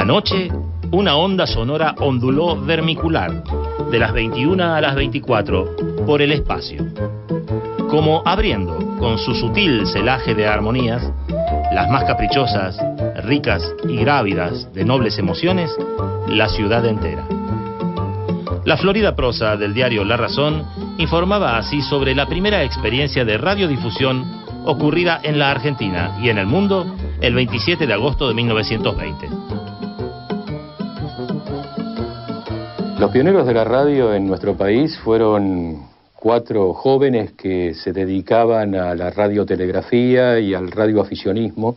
Anoche, una onda sonora onduló vermicular, de las 21 a las 24, por el espacio. Como abriendo, con su sutil celaje de armonías, las más caprichosas, ricas y grávidas de nobles emociones, la ciudad entera. La florida prosa del diario La Razón informaba así sobre la primera experiencia de radiodifusión ocurrida en la Argentina y en el mundo el 27 de agosto de 1920. Los pioneros de la radio en nuestro país fueron 4 jóvenes que se dedicaban a la radiotelegrafía y al radioaficionismo.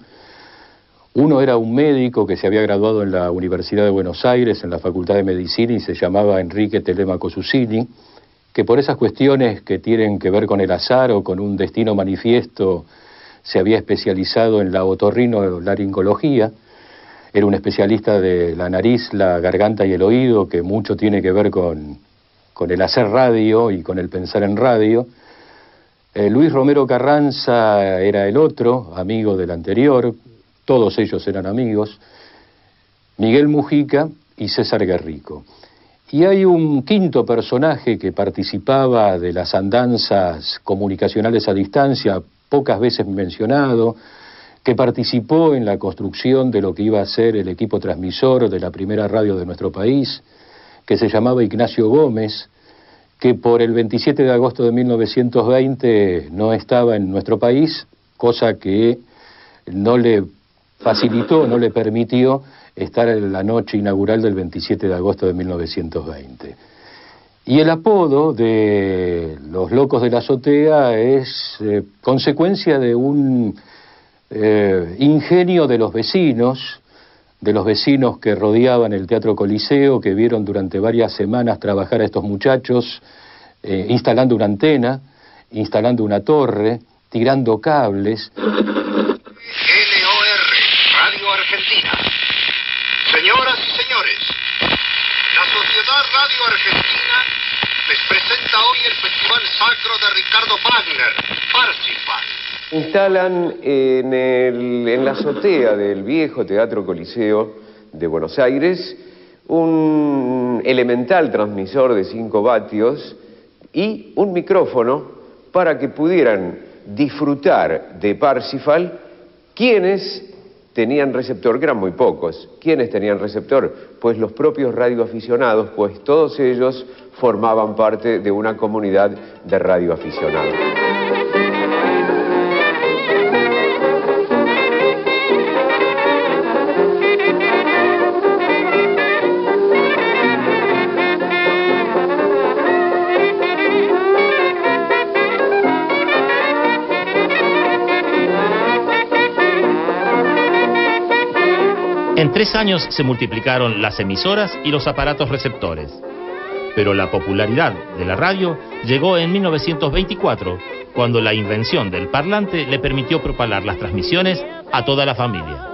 Uno era un médico que se había graduado en la Universidad de Buenos Aires, en la Facultad de Medicina, y se llamaba Enrique Telemaco Susini, que por esas cuestiones que tienen que ver con el azar o con un destino manifiesto, se había especializado en la otorrinolaringología. Era un especialista de la nariz, la garganta y el oído, que mucho tiene que ver con el hacer radio y con el pensar en radio. Luis Romero Carranza era el otro, amigo del anterior. Todos ellos eran amigos, Miguel Mujica y César Guerrico. Y hay un quinto personaje que participaba de las andanzas comunicacionales a distancia, pocas veces mencionado, que participó en la construcción de lo que iba a ser el equipo transmisor de la primera radio de nuestro país, que se llamaba Ignacio Gómez, que por el 27 de agosto de 1920 no estaba en nuestro país, cosa que no le facilitó, no le permitió estar en la noche inaugural del 27 de agosto de 1920. Y el apodo de los locos de la azotea es consecuencia de un ingenio de los vecinos que rodeaban el Teatro Coliseo, que vieron durante varias semanas trabajar a estos muchachos, instalando una antena, instalando una torre, tirando cables. Argentina. Señoras y señores, la Sociedad Radio Argentina les presenta hoy el Festival Sacro de Ricardo Wagner, Parsifal. Instalan en la azotea del viejo Teatro Coliseo de Buenos Aires un elemental transmisor de 5 vatios y un micrófono para que pudieran disfrutar de Parsifal quienes tenían receptor, que eran muy pocos. ¿Quiénes tenían receptor? Pues los propios radioaficionados, pues todos ellos formaban parte de una comunidad de radioaficionados. En 3 años se multiplicaron las emisoras y los aparatos receptores. Pero la popularidad de la radio llegó en 1924, cuando la invención del parlante le permitió propalar las transmisiones a toda la familia.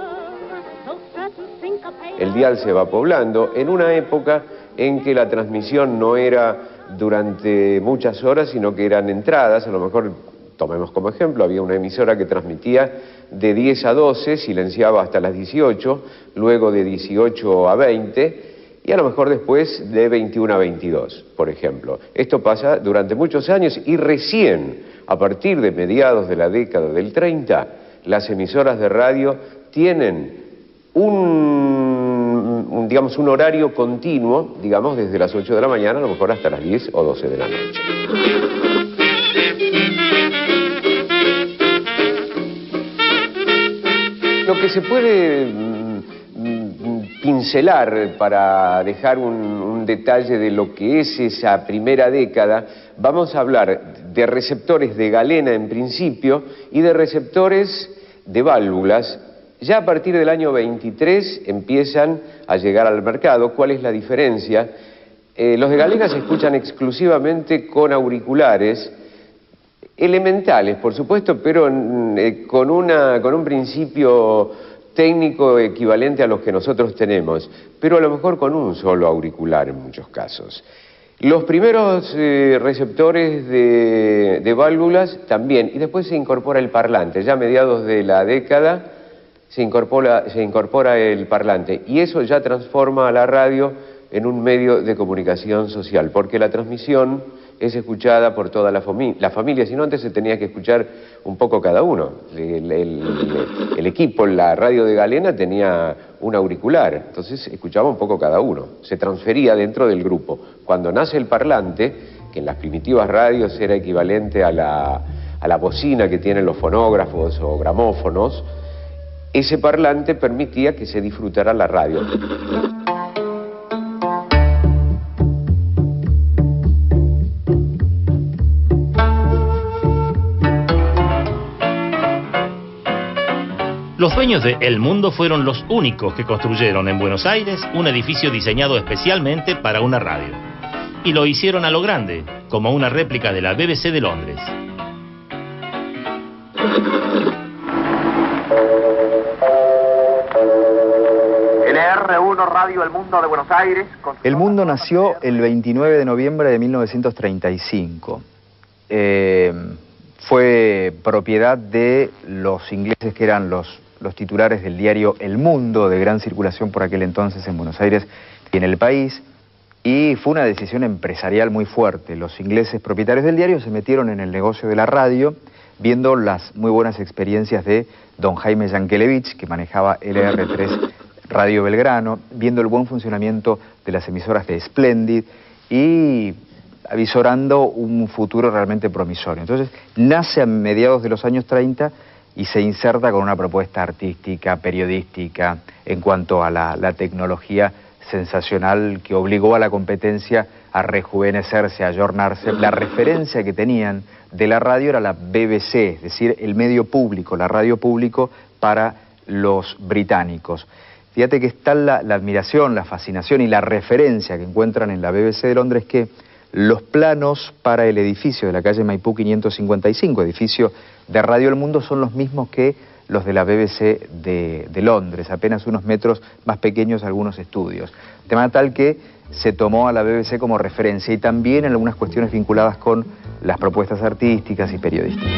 El dial se va poblando en una época en que la transmisión no era durante muchas horas, sino que eran entradas. A lo mejor, tomemos como ejemplo, había una emisora que transmitía de 10 a 12, silenciaba hasta las 18, luego de 18 a 20, y a lo mejor después de 21 a 22, por ejemplo. Esto pasa durante muchos años y recién, a partir de mediados de la década del 30, las emisoras de radio tienen digamos, un horario continuo, digamos, desde las 8 de la mañana, a lo mejor hasta las 10 o 12 de la noche. Lo que se puede pincelar para dejar un detalle de lo que es esa primera década, vamos a hablar de receptores de galena en principio y de receptores de válvulas. Ya a partir del año 23 empiezan a llegar al mercado. ¿Cuál es la diferencia? Los de galena se escuchan exclusivamente con auriculares, elementales, por supuesto, pero con un principio técnico equivalente a los que nosotros tenemos, pero a lo mejor con un solo auricular en muchos casos. Los primeros receptores de válvulas también, y después se incorpora el parlante. Ya a mediados de la década se incorpora el parlante, y eso ya transforma a la radio en un medio de comunicación social, porque la transmisión es escuchada por toda la familia, si no antes se tenía que escuchar un poco cada uno. El equipo, la radio de Galena tenía un auricular, entonces escuchaba un poco cada uno, se transfería dentro del grupo. Cuando nace el parlante, que en las primitivas radios era equivalente a la bocina que tienen los fonógrafos o gramófonos, ese parlante permitía que se disfrutara la radio. Los dueños de El Mundo fueron los únicos que construyeron en Buenos Aires un edificio diseñado especialmente para una radio. Y lo hicieron a lo grande, como una réplica de la BBC de Londres. LR1 Radio El Mundo de Buenos Aires. El Mundo nació el 29 de noviembre de 1935. Fue propiedad de los ingleses que eran los titulares del diario El Mundo, de gran circulación por aquel entonces en Buenos Aires y en el país, y fue una decisión empresarial muy fuerte. Los ingleses propietarios del diario se metieron en el negocio de la radio, viendo las muy buenas experiencias de don Jaime Yankelevich, que manejaba LR3 Radio Belgrano, viendo el buen funcionamiento de las emisoras de Splendid y avisorando un futuro realmente promisorio. Entonces, nace a mediados de los años 30 y se inserta con una propuesta artística, periodística, en cuanto a la tecnología sensacional que obligó a la competencia a rejuvenecerse, a ayornarse. La referencia que tenían de la radio era la BBC, es decir, el medio público, la radio público para los británicos. Fíjate que está la admiración, la fascinación y la referencia que encuentran en la BBC de Londres, que los planos para el edificio de la calle Maipú 555, edificio de Radio El Mundo, son los mismos que los de la BBC de Londres, apenas unos metros más pequeños algunos estudios. De manera tal que se tomó a la BBC como referencia y también en algunas cuestiones vinculadas con las propuestas artísticas y periodísticas.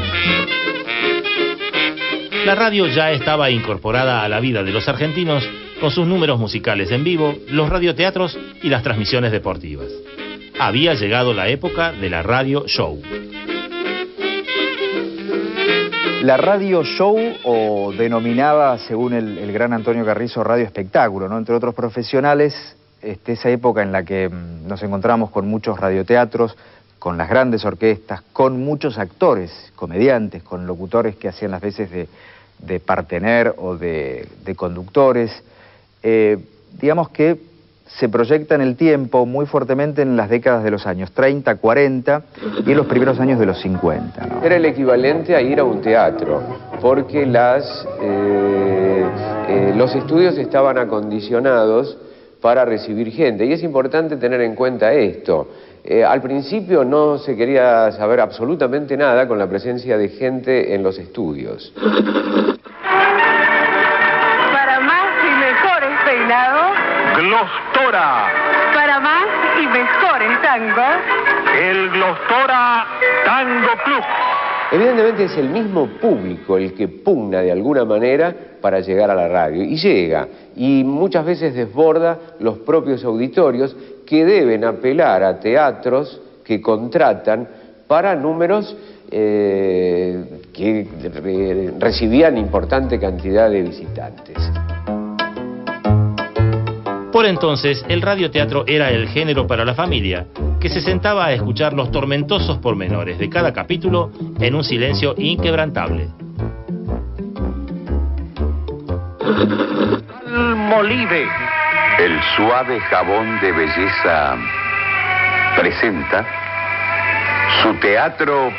La radio ya estaba incorporada a la vida de los argentinos con sus números musicales en vivo, los radioteatros y las transmisiones deportivas. Había llegado la época de la radio show. La radio show, o denominada, según el gran Antonio Carrizo, radio espectáculo, ¿no? Entre otros profesionales, esa época en la que nos encontramos con muchos radioteatros, con las grandes orquestas, con muchos actores, comediantes, con locutores que hacían las veces de partener o de conductores. Digamos que se proyecta en el tiempo muy fuertemente en las décadas de los años 30, 40 y en los primeros años de los 50, ¿no? Era el equivalente a ir a un teatro, porque los estudios estaban acondicionados para recibir gente, y es importante tener en cuenta esto. Al principio no se quería saber absolutamente nada con la presencia de gente en los estudios. Para más y mejores peinados, Glostora. para más y mejores tangos, El Glostora Tango Club. Evidentemente es el mismo público el que pugna de alguna manera para llegar a la radio, y llega, y muchas veces desborda los propios auditorios, que deben apelar a teatros que contratan para números que recibían importante cantidad de visitantes. Por entonces, el radioteatro era el género para la familia, que se sentaba a escuchar los tormentosos pormenores de cada capítulo en un silencio inquebrantable. Palmolive. El suave jabón de belleza presenta su teatro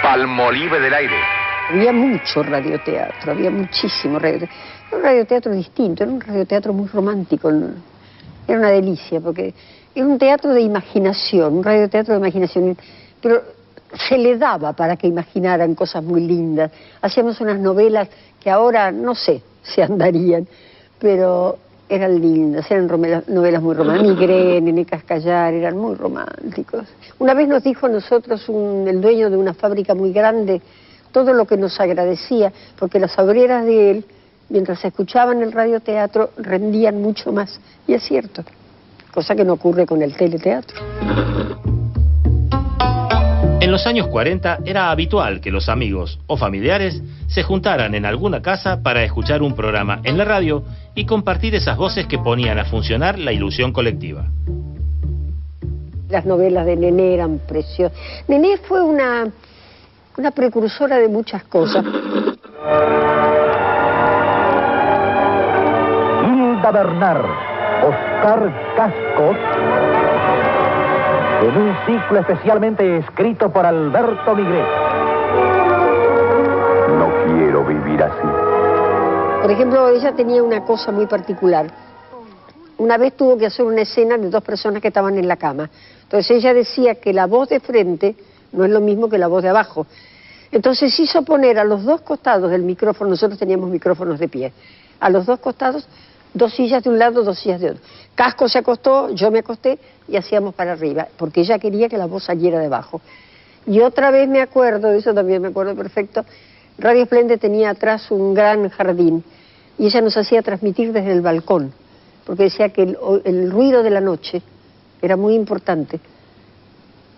Palmolive del Aire. Había mucho radioteatro, había muchísimo radioteatro. Era un radioteatro distinto, era un radioteatro muy romántico. Era una delicia, porque era un teatro de imaginación, un radioteatro de imaginación. Pero se le daba para que imaginaran cosas muy lindas. Hacíamos unas novelas que ahora no sé si andarían, pero eran lindas, eran novelas muy románticas. Migré, Nené Cascallar, eran muy románticos. Una vez nos dijo a nosotros el dueño de una fábrica muy grande todo lo que nos agradecía, porque las obreras de él mientras escuchaban el radioteatro, rendían mucho más. Y es cierto, cosa que no ocurre con el teleteatro. En los años 40 era habitual que los amigos o familiares se juntaran en alguna casa para escuchar un programa en la radio y compartir esas voces que ponían a funcionar la ilusión colectiva. Las novelas de Nené eran preciosas. Nené fue una precursora de muchas cosas. Hilda Bernard, Oscar Cascos, en un ciclo especialmente escrito por Alberto Migré. No quiero vivir así. Por ejemplo, ella tenía una cosa muy particular. Una vez tuvo que hacer una escena de dos personas que estaban en la cama. Entonces ella decía que la voz de frente no es lo mismo que la voz de abajo. Entonces hizo poner a los dos costados del micrófono, nosotros teníamos micrófonos de pie, a los dos costados, dos sillas de un lado, dos sillas de otro. Casco se acostó, yo me acosté y hacíamos para arriba, porque ella quería que la voz saliera de abajo. Y otra vez me acuerdo, de eso también me acuerdo perfecto, Radio Esplende tenía atrás un gran jardín y ella nos hacía transmitir desde el balcón, porque decía que el ruido de la noche era muy importante.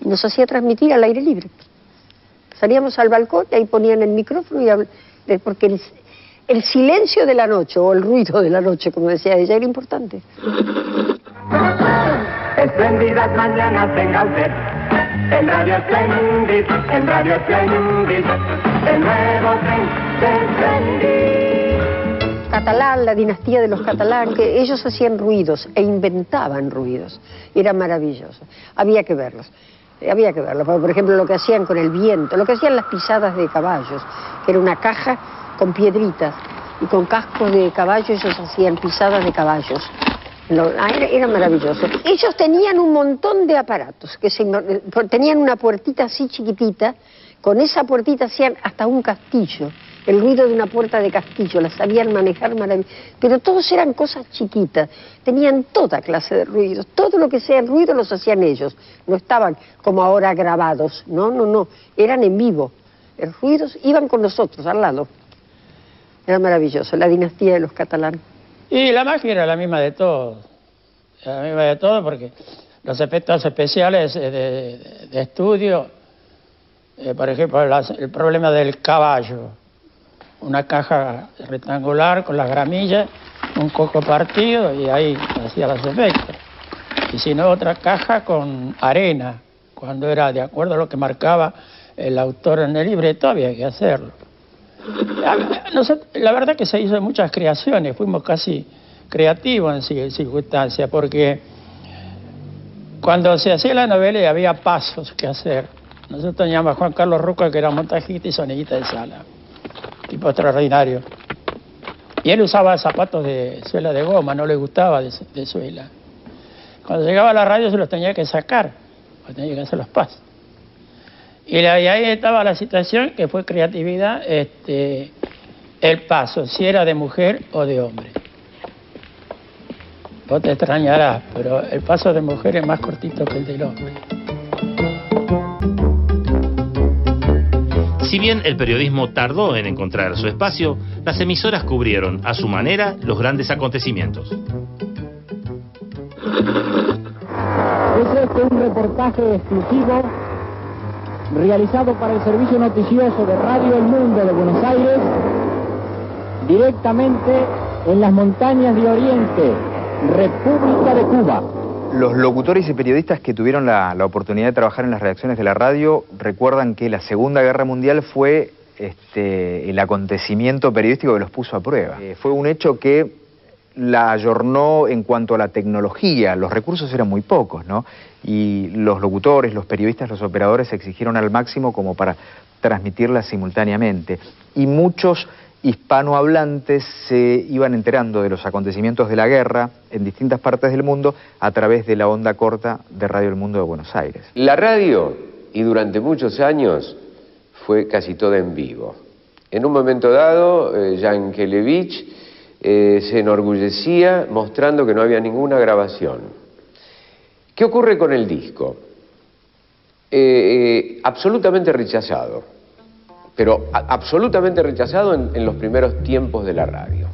Y nos hacía transmitir al aire libre. Salíamos al balcón y ahí ponían el micrófono y porque el silencio de la noche, o el ruido de la noche, como decía ella, era importante. Espléndidas mañanas venga usted, el radio Espléndid, el radio Espléndid, el nuevo tren de Espléndid. Catalán, la dinastía de los Catalán, que ellos hacían ruidos e inventaban ruidos. Era maravilloso. Había que verlos. Por ejemplo, lo que hacían con el viento, lo que hacían las pisadas de caballos, que era una caja con piedritas y con cascos de caballo ellos hacían pisadas de caballos. Era maravilloso. Ellos tenían un montón de aparatos, tenían una puertita así chiquitita, con esa puertita hacían hasta un castillo, el ruido de una puerta de castillo, la sabían manejar maravillosamente, pero todos eran cosas chiquitas, tenían toda clase de ruidos, todo lo que sea el ruido los hacían ellos, no estaban como ahora grabados, no, eran en vivo, los ruidos iban con nosotros al lado. Era maravilloso, la dinastía de los Catalán. Y la magia era la misma de todos, porque los efectos especiales de estudio, por ejemplo, el problema del caballo, una caja rectangular con las gramillas, un coco partido y ahí hacía los efectos. Y si no, otra caja con arena, cuando era de acuerdo a lo que marcaba el autor en el libreto, había que hacerlo. La verdad que se hizo muchas creaciones, fuimos casi creativos en circunstancias, porque cuando se hacía la novela había pasos que hacer. Nosotros teníamos a Juan Carlos Roca, que era montajista y sonidista de sala, tipo extraordinario. Y él usaba zapatos de suela de goma, no le gustaba de suela. Cuando llegaba a la radio se los tenía que sacar, tenía que hacer los pasos. Y ahí estaba la situación, que fue creatividad, el paso, si era de mujer o de hombre. Vos te extrañarás, pero el paso de mujer es más cortito que el del hombre. Si bien el periodismo tardó en encontrar su espacio, las emisoras cubrieron a su manera los grandes acontecimientos. Este es un reportaje exclusivo realizado para el servicio noticioso de Radio El Mundo de Buenos Aires, directamente en las montañas de Oriente, República de Cuba. Los locutores y periodistas que tuvieron la oportunidad de trabajar en las redacciones de la radio recuerdan que la Segunda Guerra Mundial fue el acontecimiento periodístico que los puso a prueba. Fue un hecho que la ayornó en cuanto a la tecnología, los recursos eran muy pocos, ¿no? Y los locutores, los periodistas, los operadores se exigieron al máximo como para transmitirla simultáneamente. Y muchos hispanohablantes se iban enterando de los acontecimientos de la guerra en distintas partes del mundo a través de la onda corta de Radio El Mundo de Buenos Aires. La radio, y durante muchos años, fue casi toda en vivo. En un momento dado, Yankelevich se enorgullecía mostrando que no había ninguna grabación. ¿Qué ocurre con el disco? Absolutamente rechazado pero absolutamente rechazado en los primeros tiempos de la radio.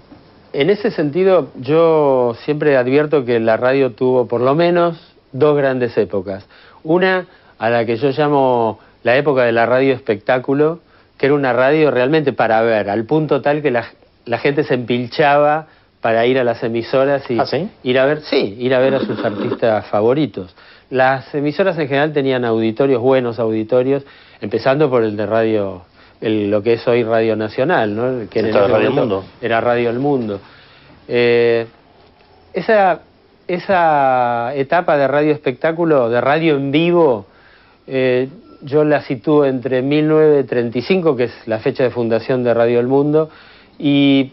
En ese sentido, yo siempre advierto que la radio tuvo por lo menos dos grandes épocas. Una, a la que yo llamo la época de la radio espectáculo, que era una radio realmente para ver, al punto tal que la gente se empilchaba para ir a las emisoras y ir a ver a sus artistas favoritos. Las emisoras en general tenían auditorios, buenos auditorios, empezando por el de radio, lo que es hoy Radio Nacional, ¿no? Que en ese Radio El Mundo. Era Radio El Mundo. Esa etapa de radio espectáculo, de radio en vivo, yo la sitúo entre 1935, que es la fecha de fundación de Radio El Mundo, y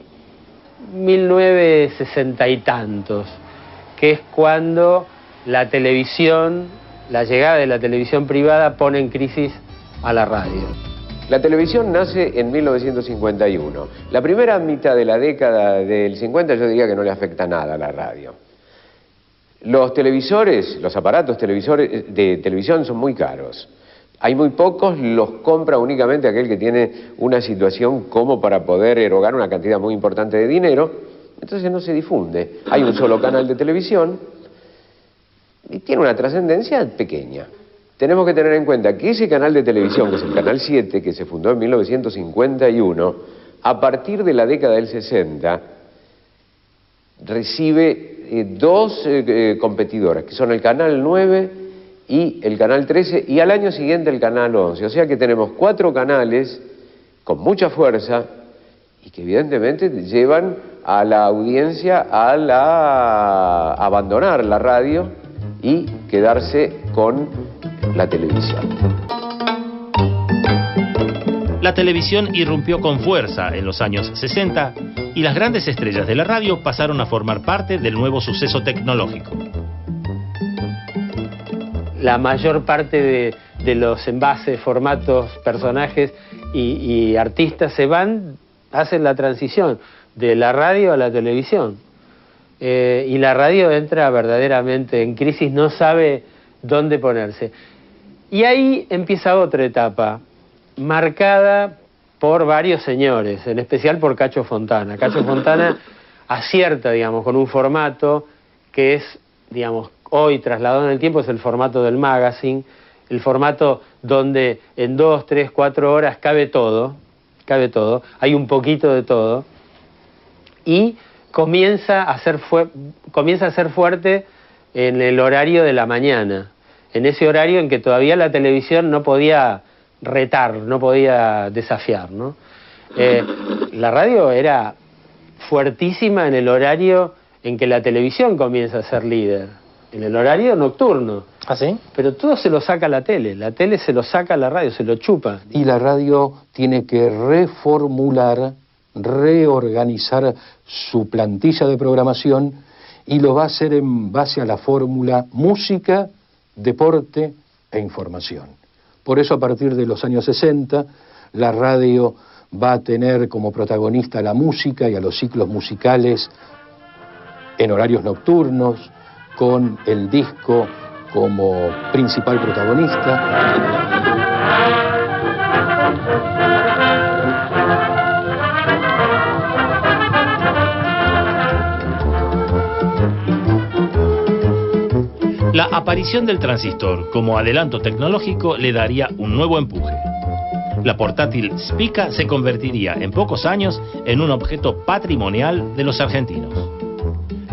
1960 y tantos, que es cuando la televisión, la llegada de la televisión privada pone en crisis a la radio. La televisión nace en 1951. La primera mitad de la década del 50 yo diría que no le afecta nada a la radio. Los televisores, los aparatos televisores de televisión son muy caros. Hay muy pocos, los compra únicamente aquel que tiene una situación como para poder erogar una cantidad muy importante de dinero, entonces no se difunde. Hay un solo canal de televisión y tiene una trascendencia pequeña. Tenemos que tener en cuenta que ese canal de televisión, que es el Canal 7, que se fundó en 1951, a partir de la década del 60, recibe dos competidoras, que son el Canal 9 y el Canal 13, y al año siguiente el Canal 11. O sea que tenemos 4 canales con mucha fuerza y que evidentemente llevan a la audiencia a abandonar la radio y quedarse con la televisión. La televisión irrumpió con fuerza en los años 60 y las grandes estrellas de la radio pasaron a formar parte del nuevo suceso tecnológico. La mayor parte de los envases, formatos, personajes y artistas hacen la transición de la radio a la televisión. Y la radio entra verdaderamente en crisis, no sabe dónde ponerse. Y ahí empieza otra etapa, marcada por varios señores, en especial por Cacho Fontana. Cacho Fontana acierta, digamos, con un formato que es, digamos, hoy trasladado en el tiempo, es el formato del magazine, el formato donde en 2, 3, 4 horas cabe todo, hay un poquito de todo, y comienza a ser fuerte en el horario de la mañana, en ese horario en que todavía la televisión no podía retar, no podía desafiar, ¿no? La radio era fuertísima en el horario en que la televisión comienza a ser líder, en el horario nocturno. ¿Ah, sí? Pero todo se lo saca la tele se lo saca a la radio, se lo chupa. Y la radio tiene que reformular, reorganizar su plantilla de programación y lo va a hacer en base a la fórmula música, deporte e información. Por eso a partir de los años 60 la radio va a tener como protagonista a la música y a los ciclos musicales en horarios nocturnos, con el disco como principal protagonista. La aparición del transistor como adelanto tecnológico le daría un nuevo empuje. La portátil Spica se convertiría en pocos años en un objeto patrimonial de los argentinos.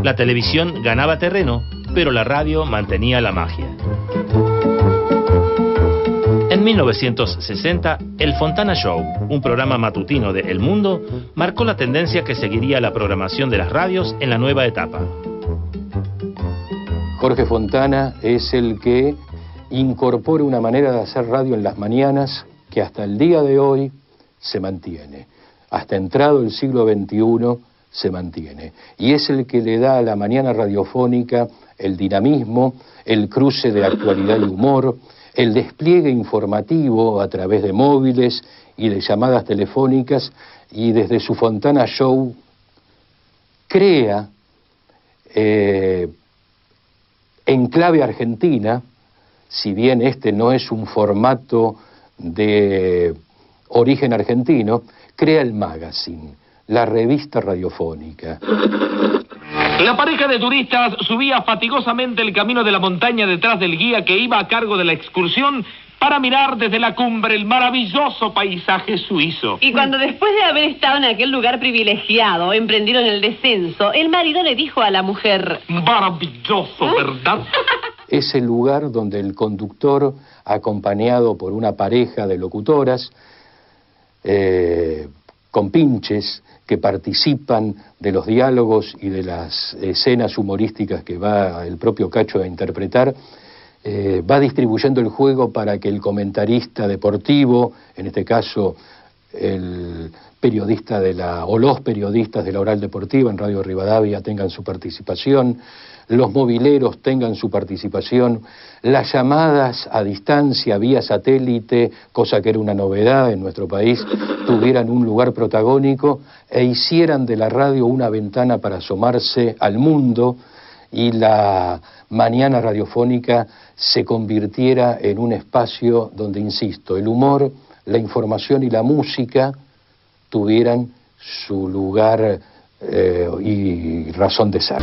La televisión ganaba terreno, pero la radio mantenía la magia. En 1960, el Fontana Show, un programa matutino de El Mundo, marcó la tendencia que seguiría la programación de las radios en la nueva etapa. Jorge Fontana es el que incorpora una manera de hacer radio en las mañanas que hasta el día de hoy se mantiene. Hasta entrado el siglo XXI se mantiene. Y es el que le da a la mañana radiofónica el dinamismo, el cruce de actualidad y humor, el despliegue informativo a través de móviles y de llamadas telefónicas, y desde su Fontana Show crea en clave argentina, si bien este no es un formato de origen argentino, crea el Magazine, la revista radiofónica. La pareja de turistas subía fatigosamente el camino de la montaña detrás del guía que iba a cargo de la excursión para mirar desde la cumbre el maravilloso paisaje suizo. Y cuando después de haber estado en aquel lugar privilegiado, emprendieron el descenso, el marido le dijo a la mujer... Maravilloso, ¿verdad? Es el lugar donde el conductor, acompañado por una pareja de locutoras, con pinches, que participan de los diálogos y de las escenas humorísticas que va el propio Cacho a interpretar, va distribuyendo el juego para que el comentarista deportivo, en este caso el periodista o los periodistas de la Oral Deportiva en Radio Rivadavia tengan su participación, los mobileros tengan su participación, las llamadas a distancia vía satélite, cosa que era una novedad en nuestro país, tuvieran un lugar protagónico e hicieran de la radio una ventana para asomarse al mundo, y la mañana radiofónica se convirtiera en un espacio donde, insisto, el humor, la información y la música tuvieran su lugar y razón de ser.